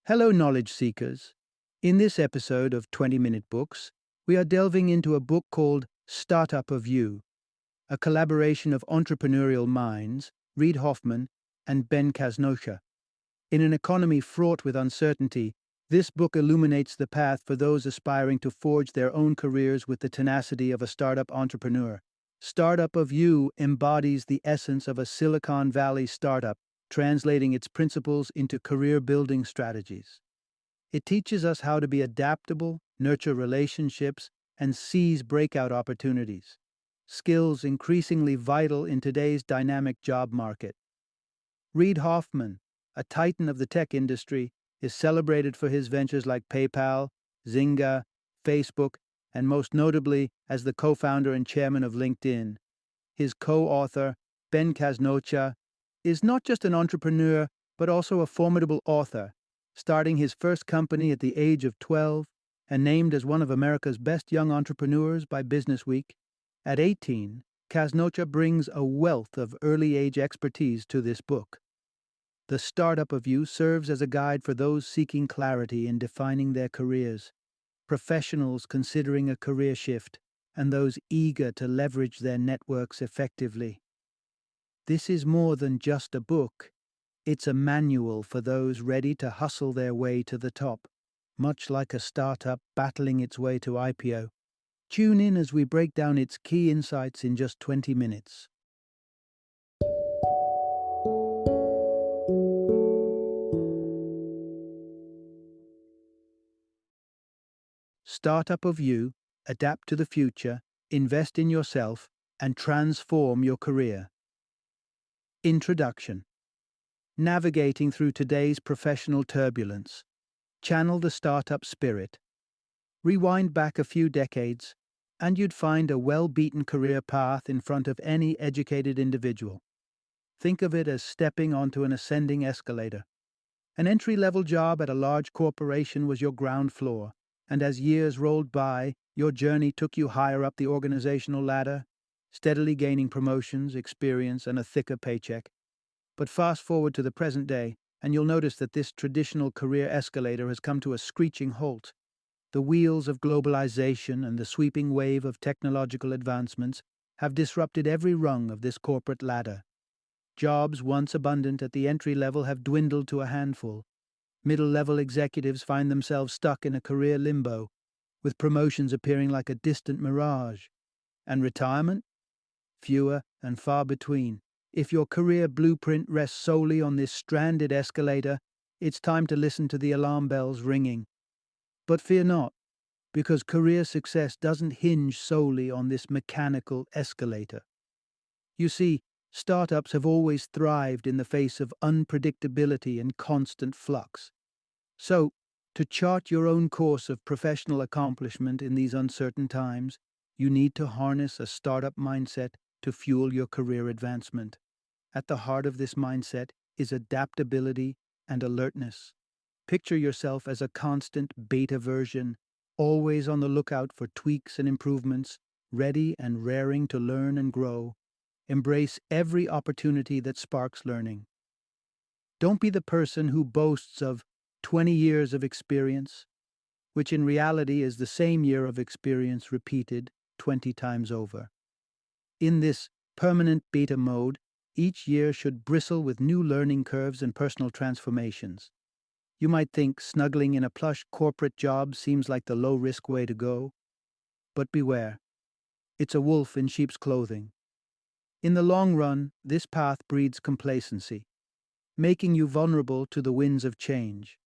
Hello, knowledge seekers. In this episode of 20-Minute Books, we are delving into a book called Startup of You, a collaboration of entrepreneurial minds, Reid Hoffman and Ben Casnocha. In an economy fraught with uncertainty, this book illuminates the path for those aspiring to forge their own careers with the tenacity of a startup entrepreneur. Startup of You embodies the essence of a Silicon Valley startup, translating its principles into career-building strategies. It teaches us how to be adaptable, nurture relationships, and seize breakout opportunities, skills increasingly vital in today's dynamic job market. Reid Hoffman, a titan of the tech industry, is celebrated for his ventures like PayPal, Zynga, Facebook, and most notably as the co-founder and chairman of LinkedIn. His co-author, Ben Casnocha, is not just an entrepreneur, but also a formidable author, starting his first company at the age of 12 and named as one of America's best young entrepreneurs by Businessweek. At 18, Casnocha brings a wealth of early-age expertise to this book. The Startup of You serves as a guide for those seeking clarity in defining their careers, professionals considering a career shift, and those eager to leverage their networks effectively. This is more than just a book. It's a manual for those ready to hustle their way to the top, much like a startup battling its way to IPO. Tune in as we break down its key insights in just 20 minutes. Startup of You, adapt to the future, invest in yourself, and transform your career. Introduction. Navigating through today's professional turbulence. Channel the startup spirit. Rewind back a few decades, and you'd find a well-beaten career path in front of any educated individual. Think of it as stepping onto an ascending escalator. An entry-level job at a large corporation was your ground floor, and as years rolled by, your journey took you higher up the organizational ladder, steadily gaining promotions, experience, and a thicker paycheck. But fast forward to the present day, and you'll notice that this traditional career escalator has come to a screeching halt. The wheels of globalization and the sweeping wave of technological advancements have disrupted every rung of this corporate ladder. Jobs once abundant at the entry level have dwindled to a handful. Middle-level executives find themselves stuck in a career limbo, with promotions appearing like a distant mirage. And retirement? Fewer and far between. If your career blueprint rests solely on this stranded escalator, it's time to listen to the alarm bells ringing. But fear not, because career success doesn't hinge solely on this mechanical escalator. You see, startups have always thrived in the face of unpredictability and constant flux. So, to chart your own course of professional accomplishment in these uncertain times, you need to harness a startup mindset to fuel your career advancement. At the heart of this mindset is adaptability and alertness. Picture yourself as a constant beta version, always on the lookout for tweaks and improvements, ready and raring to learn and grow. Embrace every opportunity that sparks learning. Don't be the person who boasts of 20 years of experience, which in reality is the same year of experience repeated 20 times over. In this permanent beta mode, each year should bristle with new learning curves and personal transformations. You might think snuggling in a plush corporate job seems like the low-risk way to go, but beware. It's a wolf in sheep's clothing. In the long run, this path breeds complacency, making you vulnerable to the winds of change.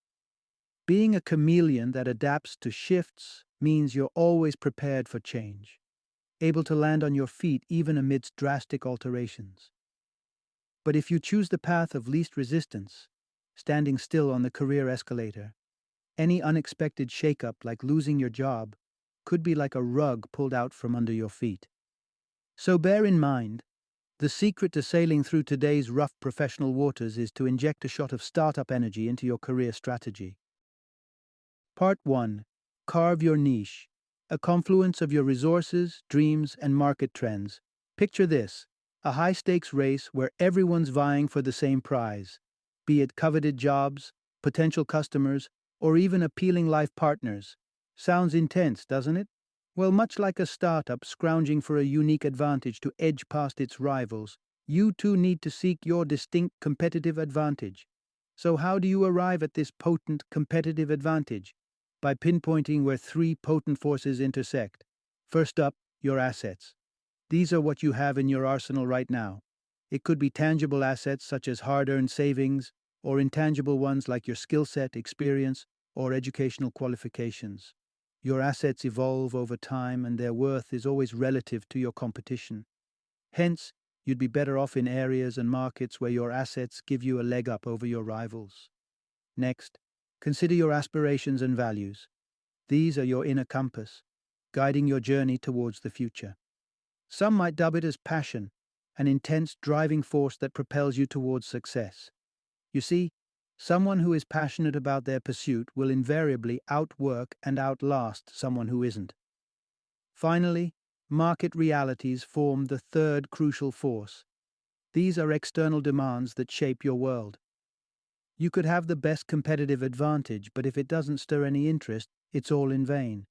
Being a chameleon that adapts to shifts means you're always prepared for change, able to land on your feet even amidst drastic alterations. But if you choose the path of least resistance, standing still on the career escalator, any unexpected shakeup like losing your job could be like a rug pulled out from under your feet. So bear in mind, the secret to sailing through today's rough professional waters is to inject a shot of startup energy into your career strategy. Part 1. Carve your niche, a confluence of your resources, dreams, and market trends. Picture this, a high-stakes race where everyone's vying for the same prize, be it coveted jobs, potential customers, or even appealing life partners. Sounds intense, doesn't it? Well, much like a startup scrounging for a unique advantage to edge past its rivals, you too need to seek your distinct competitive advantage. So, how do you arrive at this potent competitive advantage? By pinpointing where three potent forces intersect. First up, your assets. These are what you have in your arsenal right now. It could be tangible assets such as hard earned savings, or intangible ones like your skill set, experience, or educational qualifications. Your assets evolve over time and their worth is always relative to your competition. Hence, you'd be better off in areas and markets where your assets give you a leg up over your rivals. Next, consider your aspirations and values. These are your inner compass, guiding your journey towards the future. Some might dub it as passion, an intense driving force that propels you towards success. You see, someone who is passionate about their pursuit will invariably outwork and outlast someone who isn't. Finally, market realities form the third crucial force. These are external demands that shape your world. You could have the best competitive advantage, but if it doesn't stir any interest, it's all in vain.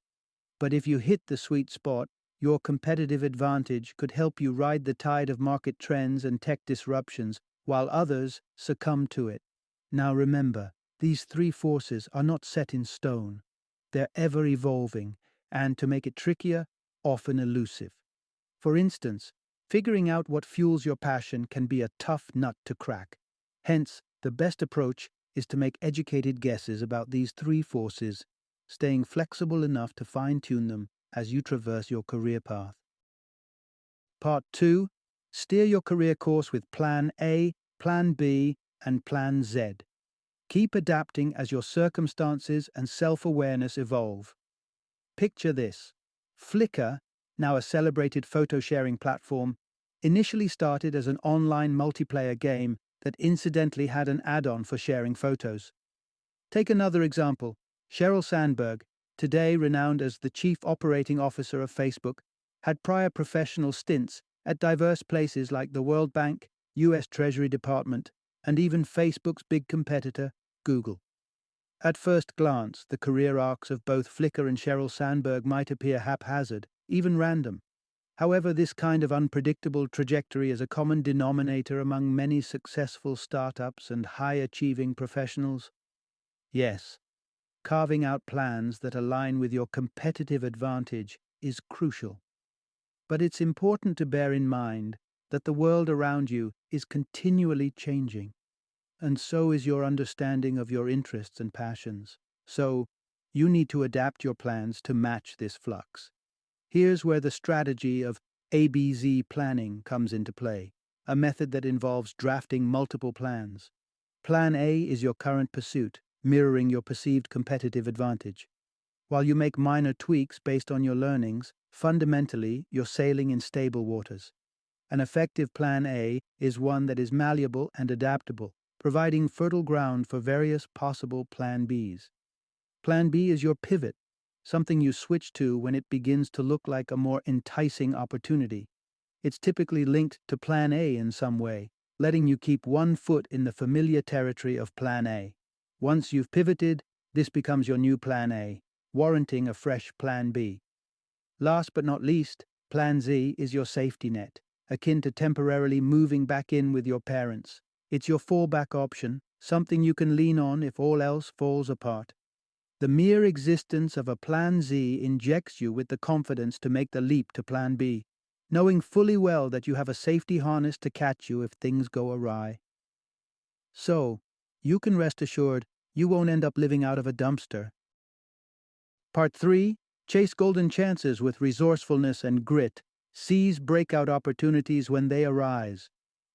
But if you hit the sweet spot, your competitive advantage could help you ride the tide of market trends and tech disruptions while others succumb to it. Now remember, these three forces are not set in stone. They're ever evolving, and to make it trickier, often elusive. For instance, figuring out what fuels your passion can be a tough nut to crack. Hence, the best approach is to make educated guesses about these three forces, staying flexible enough to fine-tune them as you traverse your career path. Part 2. Steer your career course with Plan A, Plan B, and Plan Z. Keep adapting as your circumstances and self-awareness evolve. Picture this. Flickr, now a celebrated photo-sharing platform, initially started as an online multiplayer game that incidentally had an add-on for sharing photos. Take another example. Sheryl Sandberg, today renowned as the Chief Operating Officer of Facebook, had prior professional stints at diverse places like the World Bank, US Treasury Department, and even Facebook's big competitor, Google. At first glance, the career arcs of both Flickr and Sheryl Sandberg might appear haphazard, even random. However, this kind of unpredictable trajectory is a common denominator among many successful startups and high-achieving professionals. Yes, carving out plans that align with your competitive advantage is crucial. But it's important to bear in mind that the world around you is continually changing, and so is your understanding of your interests and passions. So, you need to adapt your plans to match this flux. Here's where the strategy of ABZ planning comes into play, a method that involves drafting multiple plans. Plan A is your current pursuit, mirroring your perceived competitive advantage. While you make minor tweaks based on your learnings, fundamentally, you're sailing in stable waters. An effective Plan A is one that is malleable and adaptable, providing fertile ground for various possible Plan Bs. Plan B is your pivot, something you switch to when it begins to look like a more enticing opportunity. It's typically linked to Plan A in some way, letting you keep one foot in the familiar territory of Plan A. Once you've pivoted, this becomes your new Plan A, warranting a fresh Plan B. Last but not least, Plan Z is your safety net, akin to temporarily moving back in with your parents. It's your fallback option, something you can lean on if all else falls apart. The mere existence of a Plan Z injects you with the confidence to make the leap to Plan B, knowing fully well that you have a safety harness to catch you if things go awry. So, you can rest assured you won't end up living out of a dumpster. Part 3. Chase golden chances with resourcefulness and grit. Seize breakout opportunities when they arise.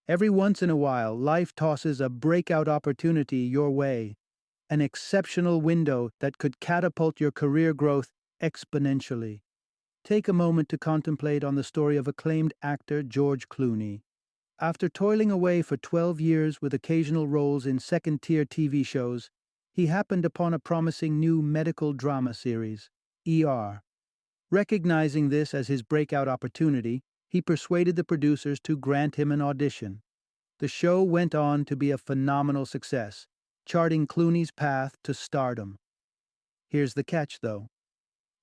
Every once in a while, life tosses a breakout opportunity your way, an exceptional window that could catapult your career growth exponentially. Take a moment to contemplate on the story of acclaimed actor George Clooney. After toiling away for 12 years with occasional roles in second-tier TV shows, he happened upon a promising new medical drama series, ER. Recognizing this as his breakout opportunity, he persuaded the producers to grant him an audition. The show went on to be a phenomenal success, charting Clooney's path to stardom. Here's the catch, though.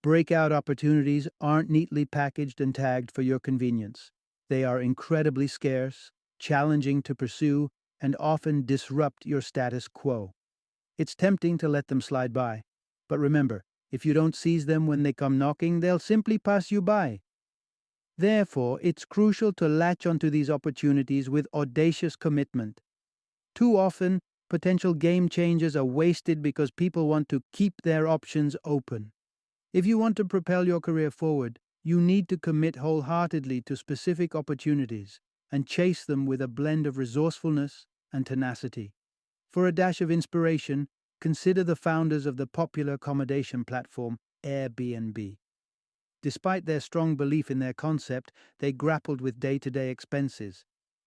Breakout opportunities aren't neatly packaged and tagged for your convenience. They are incredibly scarce, challenging to pursue, and often disrupt your status quo. It's tempting to let them slide by. But remember, if you don't seize them when they come knocking, they'll simply pass you by. Therefore, it's crucial to latch onto these opportunities with audacious commitment. Too often, potential game changers are wasted because people want to keep their options open. If you want to propel your career forward, you need to commit wholeheartedly to specific opportunities and chase them with a blend of resourcefulness and tenacity. For a dash of inspiration, consider the founders of the popular accommodation platform Airbnb. Despite their strong belief in their concept, they grappled with day-to-day expenses.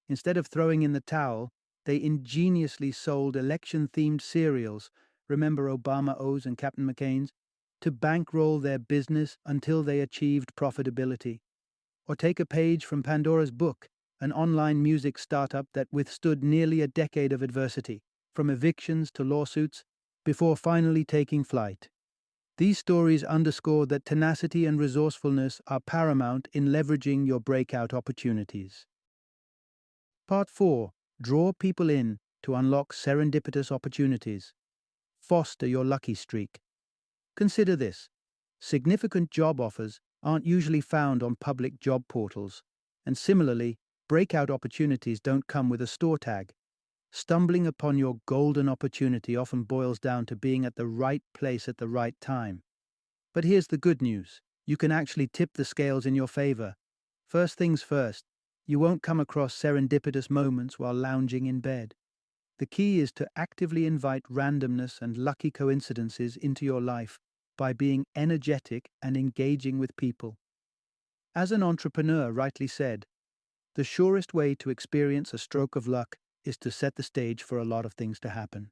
Instead of throwing in the towel, they ingeniously sold election-themed cereals, remember Obama O's and Captain McCain's, to bankroll their business until they achieved profitability. Or take a page from Pandora's Book, an online music startup that withstood nearly a decade of adversity, from evictions to lawsuits, before finally taking flight. These stories underscore that tenacity and resourcefulness are paramount in leveraging your breakout opportunities. Part 4. Draw people in to unlock serendipitous opportunities. Foster your lucky streak. Consider this. Significant job offers aren't usually found on public job portals, and similarly, breakout opportunities don't come with a store tag. Stumbling upon your golden opportunity often boils down to being at the right place at the right time. But here's the good news. You can actually tip the scales in your favor. First things first, you won't come across serendipitous moments while lounging in bed. The key is to actively invite randomness and lucky coincidences into your life by being energetic and engaging with people. As an entrepreneur rightly said, the surest way to experience a stroke of luck is to set the stage for a lot of things to happen.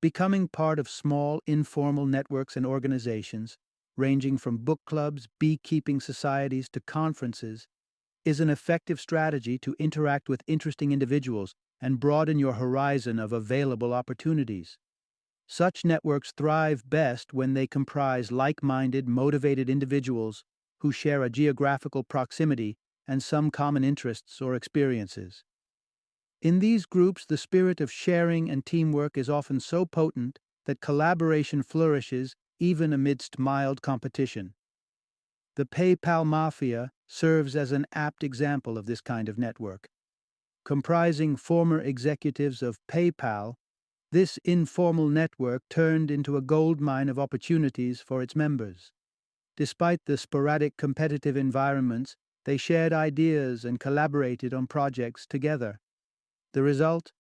Becoming part of small, informal networks and organizations, ranging from book clubs, beekeeping societies to conferences, is an effective strategy to interact with interesting individuals and broaden your horizon of available opportunities. Such networks thrive best when they comprise like-minded, motivated individuals who share a geographical proximity and some common interests or experiences. In these groups, the spirit of sharing and teamwork is often so potent that collaboration flourishes even amidst mild competition. The PayPal Mafia serves as an apt example of this kind of network. Comprising former executives of PayPal, this informal network turned into a goldmine of opportunities for its members. Despite the sporadic competitive environments, they shared ideas and collaborated on projects together. The result?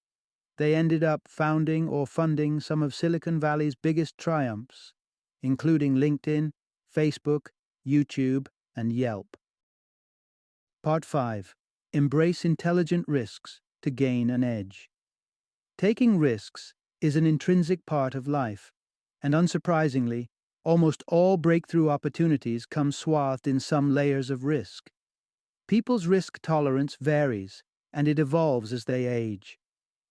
They ended up founding or funding some of Silicon Valley's biggest triumphs, including LinkedIn, Facebook, YouTube, and Yelp. Part 5. Embrace intelligent risks to gain an edge. Taking risks is an intrinsic part of life, and unsurprisingly, almost all breakthrough opportunities come swathed in some layers of risk. People's risk tolerance varies, and it evolves as they age.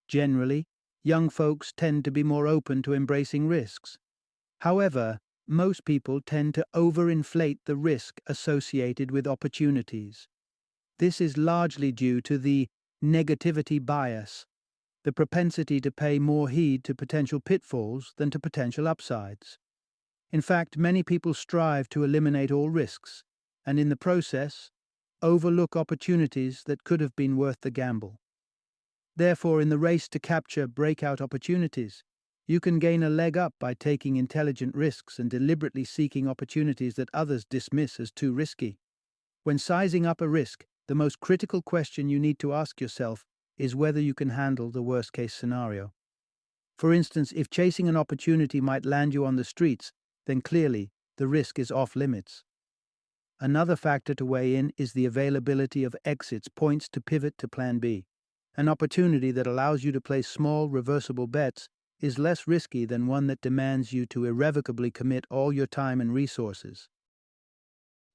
Generally, young folks tend to be more open to embracing risks. However, most people tend to overinflate the risk associated with opportunities. This is largely due to the negativity bias, the propensity to pay more heed to potential pitfalls than to potential upsides. In fact, many people strive to eliminate all risks, and in the process, overlook opportunities that could have been worth the gamble. Therefore, in the race to capture breakout opportunities, you can gain a leg up by taking intelligent risks and deliberately seeking opportunities that others dismiss as too risky. When sizing up a risk, the most critical question you need to ask yourself is whether you can handle the worst-case scenario. For instance, if chasing an opportunity might land you on the streets, then clearly the risk is off limits. Another factor to weigh in is the availability of exits points to pivot to Plan B. An opportunity that allows you to place small, reversible bets is less risky than one that demands you to irrevocably commit all your time and resources.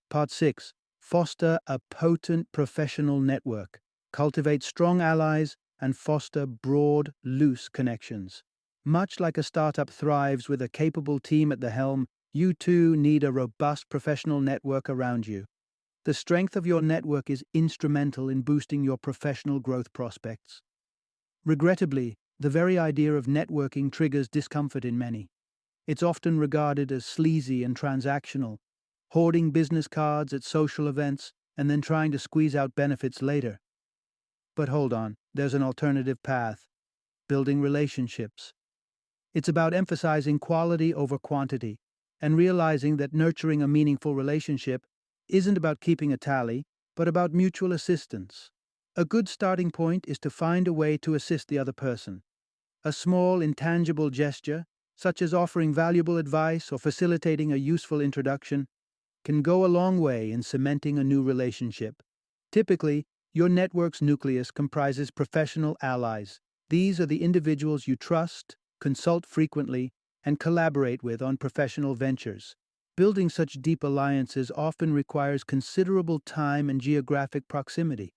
Part 6. Foster a potent professional network. Cultivate strong allies and foster broad, loose connections. Much like a startup thrives with a capable team at the helm, you too need a robust professional network around you. The strength of your network is instrumental in boosting your professional growth prospects. Regrettably, the very idea of networking triggers discomfort in many. It's often regarded as sleazy and transactional, hoarding business cards at social events and then trying to squeeze out benefits later. But hold on, there's an alternative path: building relationships. It's about emphasizing quality over quantity and realizing that nurturing a meaningful relationship isn't about keeping a tally, but about mutual assistance. A good starting point is to find a way to assist the other person. A small, intangible gesture, such as offering valuable advice or facilitating a useful introduction, can go a long way in cementing a new relationship. Typically, your network's nucleus comprises professional allies. These are the individuals you trust, consult frequently, and collaborate with on professional ventures. Building such deep alliances often requires considerable time and geographic proximity.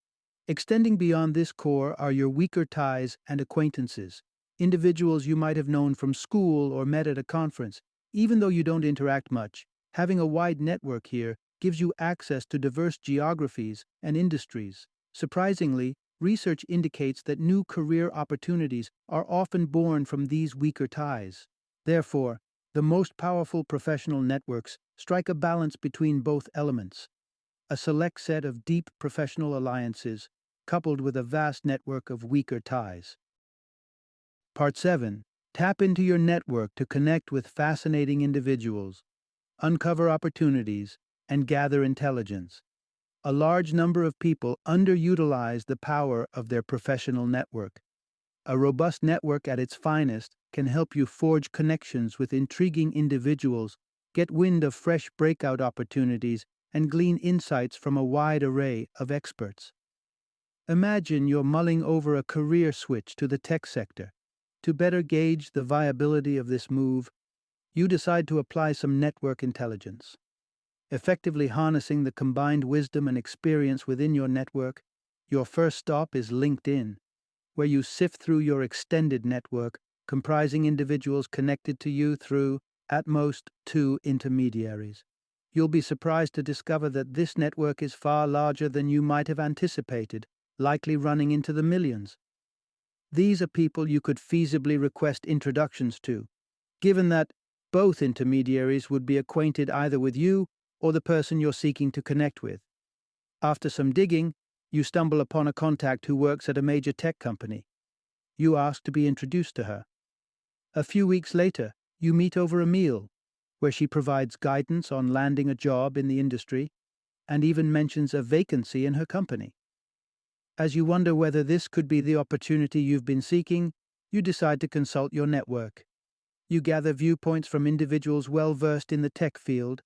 Extending beyond this core are your weaker ties and acquaintances, individuals you might have known from school or met at a conference. Even though you don't interact much, having a wide network here gives you access to diverse geographies and industries. Surprisingly, research indicates that new career opportunities are often born from these weaker ties. Therefore, the most powerful professional networks strike a balance between both elements: a select set of deep professional alliances coupled with a vast network of weaker ties. Part 7. Tap into your network to connect with fascinating individuals, uncover opportunities, and gather intelligence. A large number of people underutilize the power of their professional network. A robust network at its finest can help you forge connections with intriguing individuals, get wind of fresh breakout opportunities, and glean insights from a wide array of experts. Imagine you're mulling over a career switch to the tech sector. To better gauge the viability of this move, you decide to apply some network intelligence. Effectively harnessing the combined wisdom and experience within your network, your first stop is LinkedIn, where you sift through your extended network, comprising individuals connected to you through, at most, 2 intermediaries. You'll be surprised to discover that this network is far larger than you might have anticipated, likely running into the millions. These are people you could feasibly request introductions to, given that both intermediaries would be acquainted either with you or the person you're seeking to connect with. After some digging, you stumble upon a contact who works at a major tech company. You ask to be introduced to her. A few weeks later, you meet over a meal, where she provides guidance on landing a job in the industry and even mentions a vacancy in her company. As you wonder whether this could be the opportunity you've been seeking, you decide to consult your network. You gather viewpoints from individuals well versed in the tech field,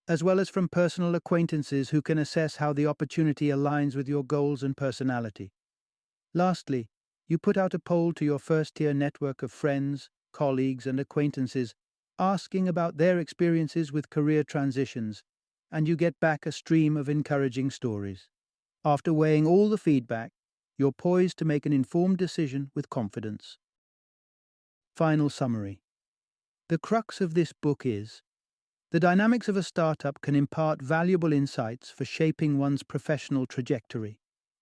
as well as from personal acquaintances who can assess how the opportunity aligns with your goals and personality. Lastly, you put out a poll to your first-tier network of friends, colleagues, and acquaintances, asking about their experiences with career transitions, and you get back a stream of encouraging stories. After weighing all the feedback, you're poised to make an informed decision with confidence. Final summary. The crux of this book is: the dynamics of a startup can impart valuable insights for shaping one's professional trajectory.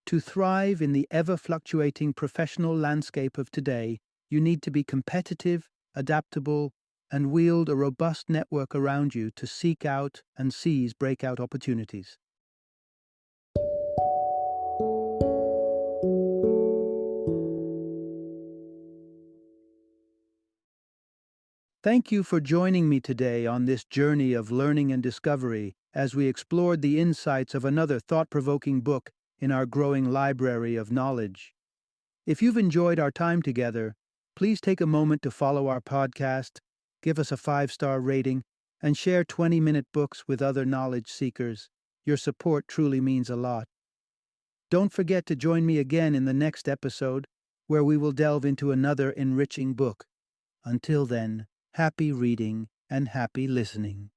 To thrive in the ever-fluctuating professional landscape of today, you need to be competitive, adaptable, and wield a robust network around you to seek out and seize breakout opportunities. Thank you for joining me today on this journey of learning and discovery as we explored the insights of another thought-provoking book in our growing library of knowledge. If you've enjoyed our time together, please take a moment to follow our podcast, give us a 5-star rating, and share 20-minute books with other knowledge seekers. Your support truly means a lot. Don't forget to join me again in the next episode, where we will delve into another enriching book. Until then, happy reading and happy listening.